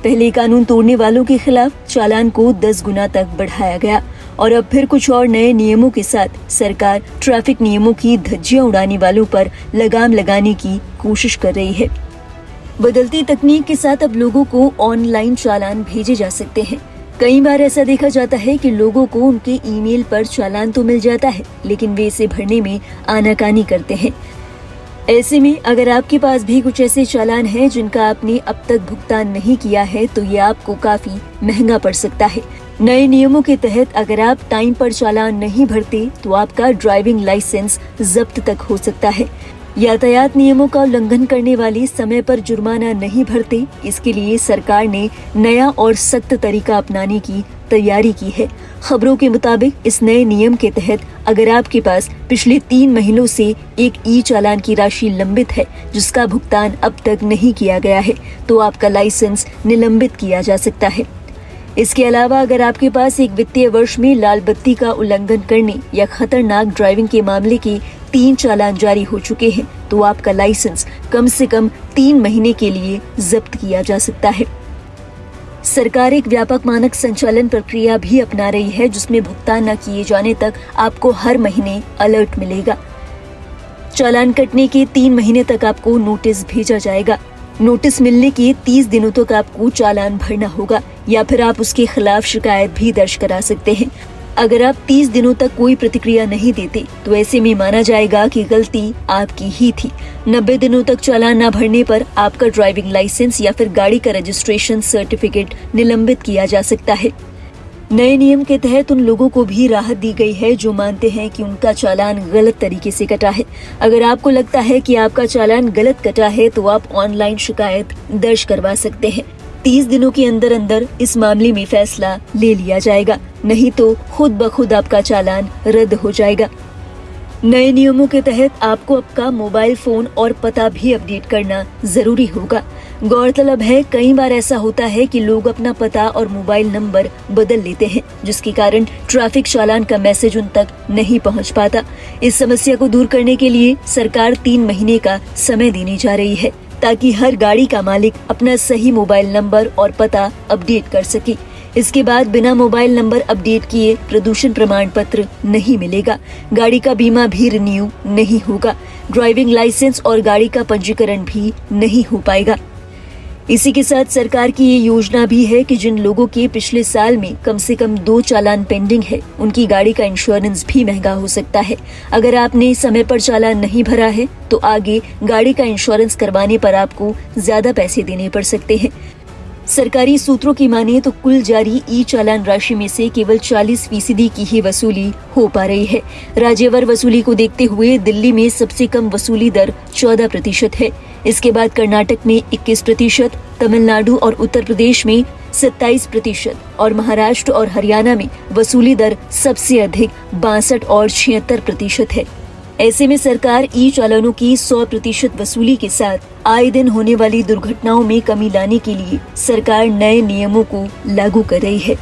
पहले कानून तोड़ने वालों के खिलाफ चालान को 10 गुना तक बढ़ाया गया और अब फिर कुछ और नए नियमों के साथ सरकार ट्रैफिक नियमों की धज्जियां उड़ाने वालों पर लगाम लगाने की कोशिश कर रही है। बदलती तकनीक के साथ अब लोगों को ऑनलाइन चालान भेजे जा सकते हैं। कई बार ऐसा देखा जाता है कि लोगों को उनके ईमेल पर चालान तो मिल जाता है, लेकिन वे इसे भरने में आनाकानी करते हैं। ऐसे में अगर आपके पास भी कुछ ऐसे चालान हैं जिनका आपने अब तक भुगतान नहीं किया है, तो ये आपको काफी महंगा पड़ सकता है। नए नियमों के तहत अगर आप टाइम पर चालान नहीं भरते तो आपका ड्राइविंग लाइसेंस जब्त तक हो सकता है। यातायात नियमों का उल्लंघन करने वाले समय पर जुर्माना नहीं भरते, इसके लिए सरकार ने नया और सख्त तरीका अपनाने की तैयारी की है। खबरों के मुताबिक इस नए नियम के तहत अगर आपके पास पिछले 3 महीनों से एक ई चालान की राशि लंबित है जिसका भुगतान अब तक नहीं किया गया है, तो आपका लाइसेंस निलंबित किया जा सकता है। इसके अलावा अगर आपके पास एक वित्तीय वर्ष में लाल बत्ती का उल्लंघन करने या खतरनाक ड्राइविंग के मामले के 3 चालान जारी हो चुके हैं, तो आपका लाइसेंस कम से कम 3 महीने के लिए जब्त किया जा सकता है। सरकार एक व्यापक मानक संचालन प्रक्रिया भी अपना रही है, जिसमें भुगतान न किए जाने तक आपको हर महीने अलर्ट मिलेगा। चालान कटने के 3 महीने तक आपको नोटिस भेजा जाएगा। नोटिस मिलने के 30 दिनों तक आपको चालान भरना होगा या फिर आप उसके खिलाफ शिकायत भी दर्ज करा सकते हैं। अगर आप 30 दिनों तक कोई प्रतिक्रिया नहीं देते तो ऐसे में माना जाएगा कि गलती आपकी ही थी। 90 दिनों तक चालान न भरने पर आपका ड्राइविंग लाइसेंस या फिर गाड़ी का रजिस्ट्रेशन सर्टिफिकेट निलंबित किया जा सकता है। नए नियम के तहत उन लोगों को भी राहत दी गई है जो मानते हैं कि उनका चालान गलत तरीके से कटा है। अगर आपको लगता है कि आपका चालान गलत कटा है तो आप ऑनलाइन शिकायत दर्ज करवा सकते हैं। 30 दिनों के अंदर अंदर इस मामले में फैसला ले लिया जाएगा, नहीं तो खुद ब खुद आपका चालान रद्द हो जाएगा। नए नियमों के तहत आपको आपका मोबाइल फोन और पता भी अपडेट करना जरूरी होगा। गौरतलब है कई बार ऐसा होता है कि लोग अपना पता और मोबाइल नंबर बदल लेते हैं, जिसके कारण ट्रैफिक चालान का मैसेज उन तक नहीं पहुंच पाता। इस समस्या को दूर करने के लिए सरकार 3 महीने का समय देने जा रही है, ताकि हर गाड़ी का मालिक अपना सही मोबाइल नंबर और पता अपडेट कर सके। इसके बाद बिना मोबाइल नंबर अपडेट किए प्रदूषण प्रमाण पत्र नहीं मिलेगा, गाड़ी का बीमा भी रिन्यू नहीं होगा, ड्राइविंग लाइसेंस और गाड़ी का पंजीकरण भी नहीं हो पाएगा। इसी के साथ सरकार की ये योजना भी है कि जिन लोगों के पिछले साल में कम से कम 2 चालान पेंडिंग है, उनकी गाड़ी का इंश्योरेंस भी महंगा हो सकता है। अगर आपने समय पर चालान नहीं भरा है तो आगे गाड़ी का इंश्योरेंस करवाने पर आपको ज्यादा पैसे देने पड़ सकते हैं। सरकारी सूत्रों की माने तो कुल जारी ई चालान राशि में से केवल 40% की ही वसूली हो पा रही है। राज्यवार वसूली को देखते हुए दिल्ली में सबसे कम वसूली दर 14% है। इसके बाद कर्नाटक में 21%, तमिलनाडु और उत्तर प्रदेश में 27% और महाराष्ट्र और हरियाणा में वसूली दर सबसे अधिक 62 और 76% है। ऐसे में सरकार ई चालानों की 100% वसूली के साथ आए दिन होने वाली दुर्घटनाओं में कमी लाने के लिए सरकार नए नियमों को लागू कर रही है।